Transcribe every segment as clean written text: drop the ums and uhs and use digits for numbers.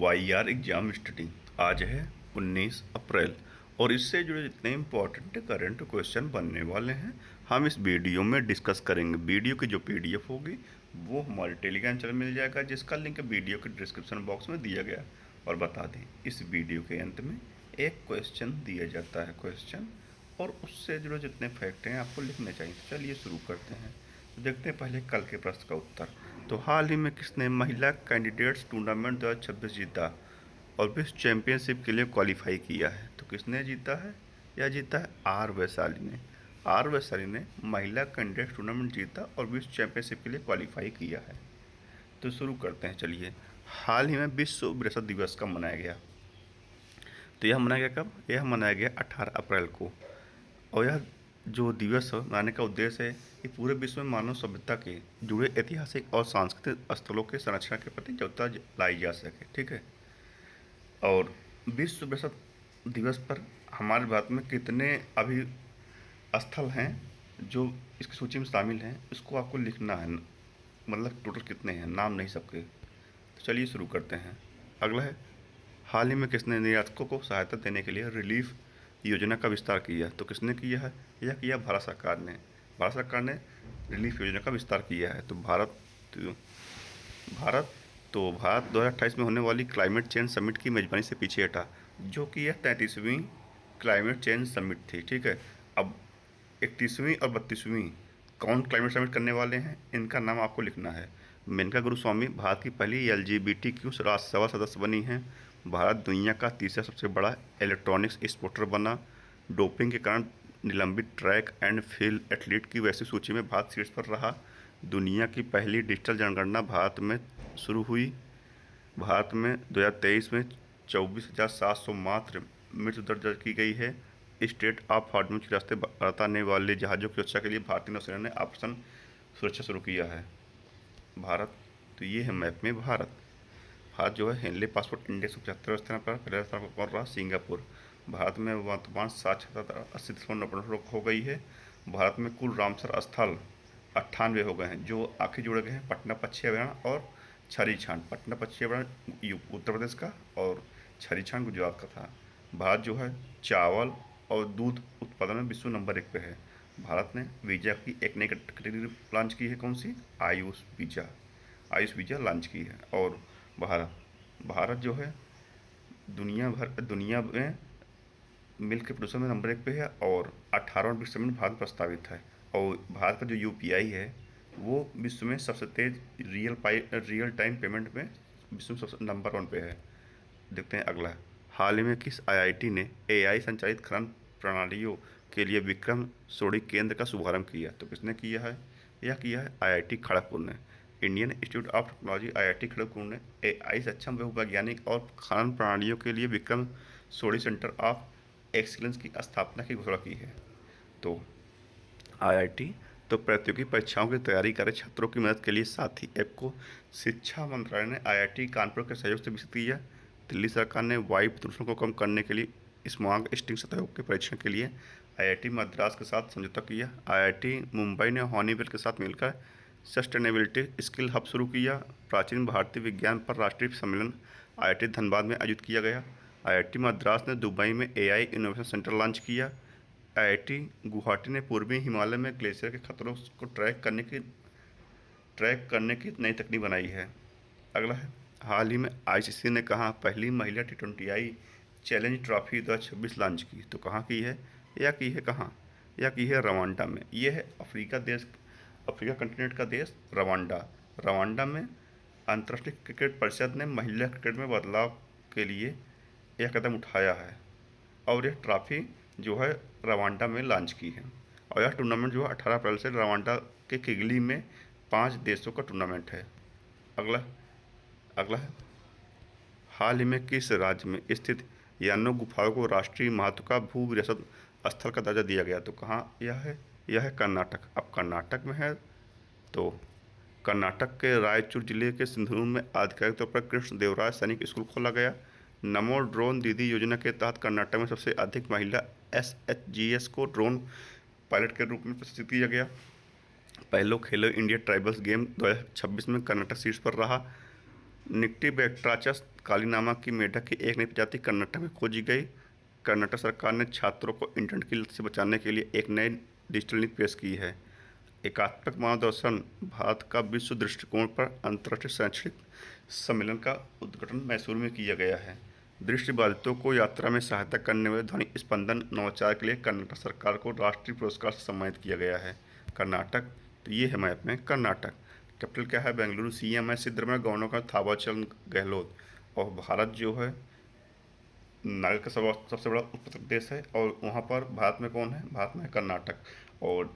Y are exam study. आज है 19 अप्रैल और इससे जुड़े जितने इम्पोर्टेंट करंट क्वेश्चन बनने वाले हैं हम इस वीडियो में डिस्कस करेंगे। वीडियो की जो पीडीएफ होगी वो हमारे टेलीग्राम चैनल मिल जाएगा, जिसका लिंक वीडियो के डिस्क्रिप्शन बॉक्स में दिया गया। और बता दें, इस वीडियो के अंत में एक क्वेश्चन दिया जाता है क्वेश्चन, और उससे जुड़े जितने फैक्ट हैं आपको लिखने चाहिए। तो चलिए शुरू करते हैं। तो देखते हैं पहले कल के प्रश्न का उत्तर। तो हाल ही में किसने महिला कैंडिडेट्स टूर्नामेंट 2026 जीता और विश्व चैंपियनशिप के लिए क्वालिफाई किया है? तो किसने जीता है? यह जीता है आर वैशाली ने। आर वैशाली ने महिला कैंडिडेट्स टूर्नामेंट जीता और विश्व चैंपियनशिप के लिए क्वालिफाई किया है। तो शुरू करते हैं। चलिए, हाल ही में विश्व विरासत दिवस कब मनाया गया? तो यह मनाया गया कब? यह मनाया गया 18 अप्रैल को। और यह जो दिवस मनाने का उद्देश्य है कि पूरे विश्व में मानव सभ्यता के जुड़े ऐतिहासिक और सांस्कृतिक स्थलों के संरक्षण के प्रति जागरूकता लाई जा सके। ठीक है। और विश्व विरासत दिवस पर हमारे भारत में कितने अभी स्थल हैं जो इसकी सूची में शामिल हैं, इसको आपको लिखना है। मतलब टोटल कितने हैं, नाम नहीं सबके। तो चलिए शुरू करते हैं। अगला है, हाल ही में किसने निर्यातकों को सहायता देने के लिए रिलीफ योजना का विस्तार किया? तो किसने किया है? यह किया भारत सरकार ने। भारत सरकार ने रिलीफ योजना का विस्तार किया है। तो भारत भारत 2028 में होने वाली क्लाइमेट चेंज समिट की मेजबानी से पीछे हटा, जो कि यह 33वीं क्लाइमेट चेंज समिट थी। ठीक है। अब 31वीं और 32वीं कौन क्लाइमेट समिट करने वाले हैं, इनका नाम आपको लिखना है। मेनका गुरुस्वामी भारत की पहली LGBTQ राज्यसभा सदस्य बनी हैं। भारत दुनिया का तीसरा सबसे बड़ा इलेक्ट्रॉनिक्स एक्सपोर्टर बना। डोपिंग के कारण निलंबित ट्रैक एंड फील्ड एथलीट की वैश्विक सूची में भारत शीर्ष पर रहा। दुनिया की पहली डिजिटल जनगणना भारत में शुरू हुई। भारत में 2023 में 24,700 मात्र मृत्यु दर दर्ज की गई है। स्टेट ऑफ हॉर्मुज के रास्ते भारत आने वाले जहाज़ों की सुरक्षा के लिए भारतीय नौसेना ने ऑपरेशन सुरक्षा शुरू किया है। भारत, तो ये है मैप में भारत। भारत जो है हेनले पासपोर्ट इंडेक्स 75 स्थान पर पहले स्थान पर पहुंच रहा। सिंगापुर, भारत में वर्तमान 7,80.90 हो गई है। भारत में कुल रामसर स्थल 98 हो गए हैं, जो आखिर जुड़े गए हैं पटना पक्षी अभयारण्य और छरीछांड। पटना पक्षी अभयारण्य उत्तर प्रदेश का और छरीछांड गुजरात का था। भारत जो है चावल और दूध उत्पादन में विश्व नंबर 1 पे है। भारत ने वीज़ा की एक नई कैटेगरी लॉन्च की है। कौन सी? Ayush visa. Ayush visa launch की है। और भारत जो है दुनिया में मिल्क के प्रोडक्शन में नंबर 1 पे है और 18वां विश्व समिट भारत प्रस्तावित है। और भारत का जो UPI है वो विश्व में सबसे तेज रियल टाइम पेमेंट में विश्व में सबसे नंबर 1 पे है। देखते हैं अगला। हाल ही में किस IIT ने AI संचालित खनन प्रणालियों के लिए विक्रम सोडी केंद्र का शुभारंभ किया? तो किसने किया है? यह किया है IIT खड़गपुर ने। Indian institute of technology IIT Kharagpur ने AI सक्षम वैज्ञानिक और खनन प्रणालियों के लिए विक्रम सोडी सेंटर ऑफ एक्सीलेंस की स्थापना की घोषणा की है। तो IIT तो प्रतियोगी परीक्षाओं की तैयारी कर रहे छात्रों की मदद के लिए साथ ही ऐप को शिक्षा मंत्रालय ने IIT कानपुर के सहयोग से विकसित किया। दिल्ली सरकार ने वायु प्रदूषण को कम करने के लिए स्मॉग स्टिंग सहयोग के परीक्षण के लिए IIT मद्रास के साथ समझौता किया। IIT मुंबई ने हॉनीवेल के साथ मिलकर सस्टेनेबिलिटी स्किल हब शुरू किया। प्राचीन भारतीय विज्ञान पर राष्ट्रीय सम्मेलन IIT धनबाद में आयोजित किया गया। IIT मद्रास ने दुबई में AI इनोवेशन सेंटर लॉन्च किया। IIT गुवाहाटी ने पूर्वी हिमालय में ग्लेशियर के खतरों को ट्रैक करने की नई तकनीक बनाई है। अगला है, हाल ही में ICC ने कहा पहली महिला T20I चैलेंज ट्रॉफी 2026 लॉन्च की? तो कहाँ की है? या की है कहाँ? या की है रवांडा में। यह है अफ्रीका कंटिनेंट का देश रवांडा। रवांडा में अंतर्राष्ट्रीय क्रिकेट परिषद ने महिला क्रिकेट में बदलाव के लिए यह कदम उठाया है और यह ट्रॉफी जो है रवांडा में लॉन्च की है। और यह टूर्नामेंट जो है 18 अप्रैल से रवांडा के किगली में 5 देशों का टूर्नामेंट है। अगला अगला है, हाल ही में किस राज्य में स्थित यानो गुफाओं को राष्ट्रीय महत्व का भू विरासत स्थल का दर्जा दिया गया? तो कहाँ यह है? यह है कर्नाटक। अब कर्नाटक में है तो कर्नाटक के रायचूर जिले के सिंधनूर में आधिकारिक तौर पर कृष्ण देवराय सैनिक स्कूल खोला गया। नमो ड्रोन दीदी योजना के तहत कर्नाटक में सबसे अधिक महिला SHGS को ड्रोन पायलट के रूप में प्रशिक्षित किया गया। पहले खेलो इंडिया ट्राइबल्स गेम 2026 में कर्नाटक शीर्ष पर रहा। निक्टी बैक्ट्राचस काली नामक की मेढक की एक नई प्रजाति कर्नाटक में खोजी गई। कर्नाटक सरकार ने छात्रों को इंटरनेट की लत से बचाने के लिए एक नई डिजिटल नीति पेश की है। एकात्मक मार्गदर्शन भारत का विश्व दृष्टिकोण पर अंतर्राष्ट्रीय शैक्षणिक सम्मेलन का उद्घाटन मैसूर में किया गया है। दृष्टिबाधितों को यात्रा में सहायता करने वाले ध्वनि स्पंदन नवाचार के लिए कर्नाटक सरकार को राष्ट्रीय पुरस्कार से सम्मानित किया गया है। कर्नाटक, तो ये है मैप में कर्नाटक। कैपिटल क्या है? बेंगलुरु। सीएम है सिद्धरमैया, गवर्नर का थावरचंद गहलोत। और भारत जो है नारियल का सबसे बड़ा उत्पादक देश है। और वहाँ पर भारत में कौन है? भारत में है कर्नाटक। और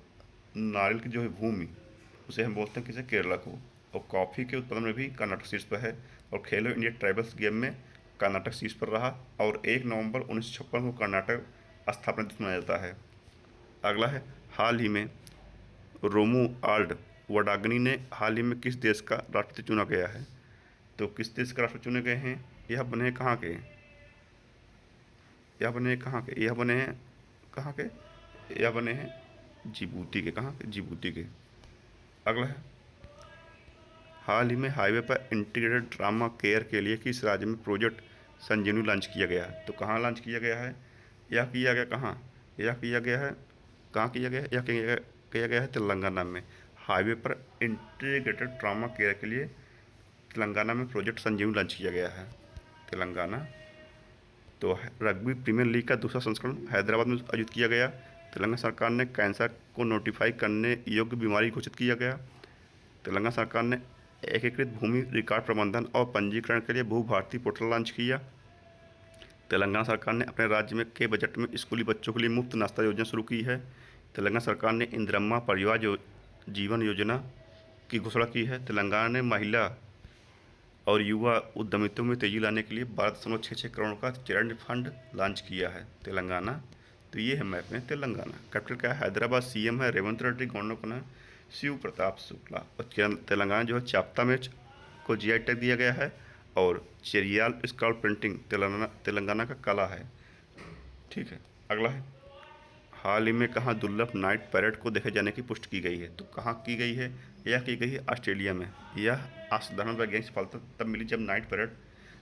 नारियल की जो है भूमि, उसे हम बोलते हैं किसे? केरला को। और कॉफ़ी के उत्पादन में भी कर्नाटक शीर्ष पर है। और खेलो इंडिया ट्राइबल्स गेम में कर्नाटक शीर्ष पर रहा। और 1 नवंबर 1956 को कर्नाटक स्थापना दिवस मनाया जाता है। अगला है, हाल ही में रोमुआल्ड वडाग्नी ने हाल ही में किस देश का राष्ट्रपति चुना गया है? तो किस देश के राष्ट्रपति चुने गए हैं? यह बने हैं कहाँ के? यह बने हैं कहाँ के? यह बने हैं कहाँ के? यह बने हैं जिबूती के। कहाँ के? जिबूती के। अगला है, हाल ही में हाईवे पर इंटीग्रेटेड ट्रामा केयर के लिए किस राज्य में प्रोजेक्ट संजीवनी लॉन्च किया गया है? तो कहाँ लॉन्च किया गया है? यह किया गया कहाँ? यह किया गया है कहाँ किया गया है? यह किया गया है तेलंगाना में। हाईवे पर इंटीग्रेटेड ट्रामा केयर के लिए तेलंगाना में प्रोजेक्ट संजीवनी लॉन्च किया गया है। तेलंगाना। तो रग्बी प्रीमियर लीग का दूसरा संस्करण हैदराबाद में आयोजित किया गया। तेलंगाना सरकार ने कैंसर को नोटिफाई करने योग्य बीमारी घोषित किया गया। तेलंगाना सरकार ने एकीकृत भूमि रिकॉर्ड प्रबंधन और पंजीकरण के लिए भू भारती पोर्टल लॉन्च किया। तेलंगाना सरकार ने अपने राज्य में के बजट में स्कूली बच्चों के लिए मुफ्त नाश्ता योजना शुरू की है। तेलंगाना सरकार ने इंदिरम्मा परिवार जीवन योजना की घोषणा की है। तेलंगाना ने महिला और युवा उद्यमियों में तेजी लाने के लिए 12.66 करोड़ का चैरिटी फंड लॉन्च किया है। तेलंगाना। तो ये है मैप में तेलंगाना। कैपिटल क्या है? हैदराबाद। सीएम है रेवंत रेड्डी, गवर्नर का नाम शिव प्रताप शुक्ला। और तेलंगाना जो है चाप्ता मिर्च को जीआई टैग दिया गया है। और चेरियाल स्क्रॉल प्रिंटिंग तेलंगाना का कला है। ठीक है। अगला है, हाल ही में कहाँ दुर्लभ नाइट पैरेड को देखे जाने की पुष्टि की गई है? तो कहाँ की गई है? यह की गई है ऑस्ट्रेलिया में। यह असाधारण वैज्ञानिक सफलता तब मिली जब नाइट पैरेड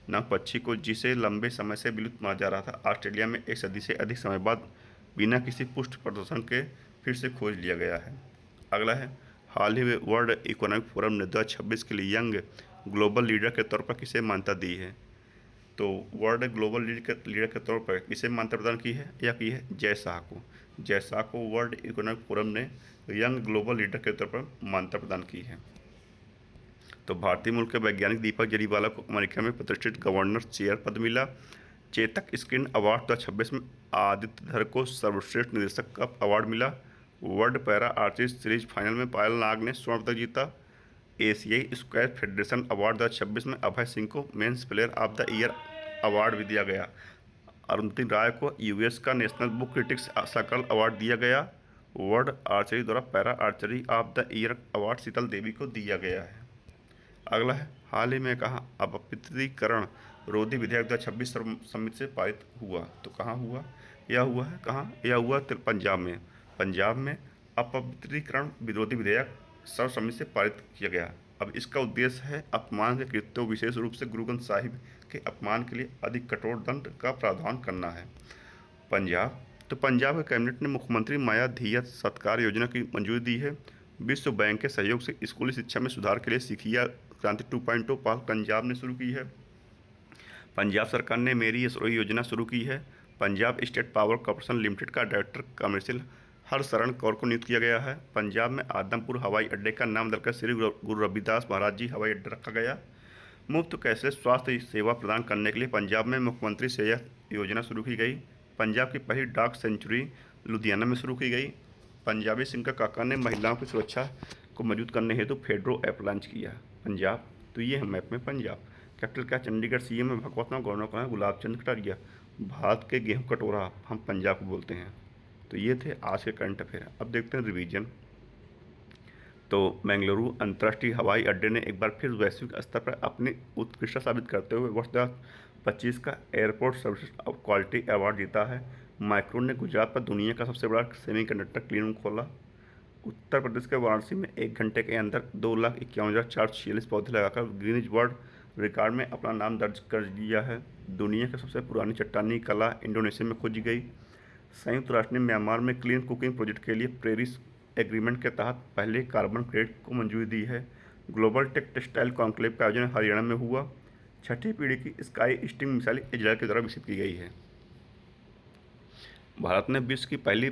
नामक पक्षी को, जिसे लंबे समय से विलुप्त माना जा रहा था, ऑस्ट्रेलिया में 1 सदी से अधिक समय बाद बिना किसी पुष्ट प्रदर्शन के फिर से खोज लिया गया है। अगला है, हाल ही में वर्ल्ड इकोनॉमिक फोरम ने 2026 के लिए यंग ग्लोबल लीडर के तौर पर किसे मान्यता दी है? तो वर्ल्ड ग्लोबल लीडर के तौर पर किसे मान्यता प्रदान की है? या की है जय शाह को। जय शाह को वर्ल्ड इकोनॉमिक फोरम ने यंग ग्लोबल लीडर के तौर पर मान्यता प्रदान की है। तो भारतीय मूल के वैज्ञानिक दीपक जरीवाला को अमेरिका में प्रतिष्ठित गवर्नर चेयर पद मिला। चेतक स्क्रीन अवार्ड 2026 में आदित्य धर को सर्वश्रेष्ठ निदेशक का अवार्ड मिला। World para archery series final में पायल नाग ने स्वर्ण पदक जीता। एशियाई स्क्वायर फेडरेशन अवार्ड 2026 में अभय सिंह को men's player of the year award भी दिया गया। अरुंधति राय को यूएस का national book critics circle award दिया गया। वर्ल्ड आर्चरी द्वारा para archery of the year award Sheetal Devi को दिया गया है। अगला है, हाल ही में कहाँ अपवित्रीकरण रोधी विधेयक 2026 सर्वसम्मति से पारित हुआ? तो कहाँ हुआ? यह हुआ है कहाँ? यह हुआ पंजाब में। पंजाब में अपवित्रीकरण विरोधी विधेयक सर्वसम्मति से पारित किया गया। अब इसका उद्देश्य है अपमान के कृत्यों, विशेष रूप से गुरु ग्रंथ साहिब के अपमान के लिए अधिक कठोर दंड का प्रावधान करना है। पंजाब। तो पंजाब के कैबिनेट ने मुख्यमंत्री माया धियत सत्कार योजना की मंजूरी दी है। विश्व बैंक के सहयोग से स्कूली शिक्षा में सुधार के लिए सिखिया क्रांति 2.0 पहल पंजाब ने शुरू की है। पंजाब सरकार ने मेरी यसरोई योजना शुरू की है। Punjab state power corporation limited का डायरेक्टर कमर्शियल हरशरण कौर को नियुक्त किया गया है। पंजाब में आदमपुर हवाई अड्डे का नाम बदलकर श्री गुरु रविदास महाराज जी हवाई अड्डा रखा गया। मुफ्त कैशलेस स्वास्थ्य सेवा प्रदान करने के लिए पंजाब में मुख्यमंत्री सेहत योजना शुरू की गई। पंजाब की पहली डाक सेंचुरी लुधियाना में शुरू की गई। पंजाबी सिंह का काका ने महिलाओं की सुरक्षा को मजबूत करने हेतु फेडरो ऐप लॉन्च किया। पंजाब। तो ये है मैप में पंजाब। कैपिटल क्या? चंडीगढ़। सीएम है भगवत मान, गवर्नर का नाम गुलाब चंद कटारिया। भारत के गेहूं कटोरा हम पंजाब को बोलते हैं। तो ये थे आज के करंट अफेयर। अब देखते हैं रिवीजन। तो बेंगलुरु अंतर्राष्ट्रीय हवाई अड्डे ने एक बार फिर वैश्विक स्तर पर अपनी उत्कृष्टता साबित करते हुए वर्ष 2025 का airport service of quality award जीता है। माइक्रोन ने गुजरात पर दुनिया का सबसे बड़ा सेमीकंडक्टर क्लीन रूम खोला। उत्तर प्रदेश के वाराणसी में 1 घंटे के अंदर 2,51,446 पौधे लगाकर गिनीज वर्ल्ड रिकॉर्ड में अपना नाम दर्ज कर दिया है। दुनिया की सबसे पुरानी चट्टानी कला इंडोनेशिया में खोजी गई। संयुक्त राष्ट्र ने म्यांमार में क्लीन कुकिंग प्रोजेक्ट के लिए पेरिस एग्रीमेंट के तहत पहले कार्बन क्रेडिट को मंजूरी दी है। ग्लोबल टेक टेक्सटाइल कॉन्क्लेव का आयोजन हरियाणा में हुआ। छठी पीढ़ी की स्काई स्टिंग मिसाइल इजरायल के द्वारा विकसित की गई है। भारत ने विश्व की पहली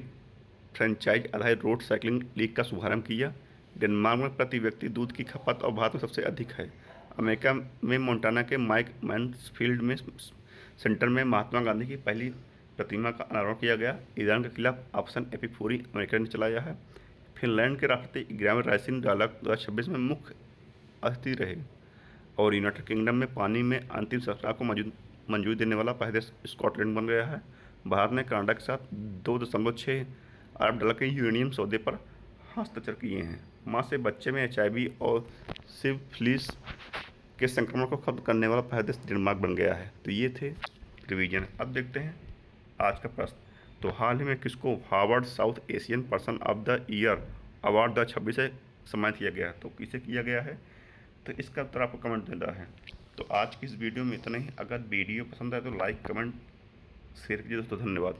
फ्रेंचाइज आधारित रोड साइकिलिंग लीग का शुभारंभ किया। डेनमार्क में प्रति व्यक्ति दूध की खपत और भारत में सबसे अधिक है। अमेरिका में मोंटाना के माइक मैन्सफील्ड में सेंटर में महात्मा गांधी की पहली प्रतिमा का अनावरण किया गया। ईरान के खिलाफ ऑपरेशन एपिक फोरी अमेरिका ने चलाया है। फिनलैंड के राष्ट्रपति ग्राम राइसिन डायलॉग 2026 में मुख्य अतिथि रहे। और यूनाइटेड किंगडम में पानी में अंतिम संस्कार को मंजूरी देने वाला पहले देश स्कॉटलैंड बन गया है। भारत ने कनाडा के साथ 2.6 अरब डॉलर के यूरेनियम सौदे पर हस्ताक्षर किए हैं। मां से बच्चे में HIV और सिफिलिस के संक्रमण को खत्म करने वाला पहला देश डेनमार्क बन गया है। तो ये थे रिवीजन। अब देखते हैं आज का प्रश्न। तो हाल ही में किसको Harvard south Asian person of the year award 2026 से सम्मानित किया गया? तो किसे किया गया है? तो इसका उत्तर आपको कमेंट देना है। तो आज की इस वीडियो में इतना ही। अगर वीडियो पसंद आए तो लाइक कमेंट शेयर कीजिए दोस्तों। धन्यवाद।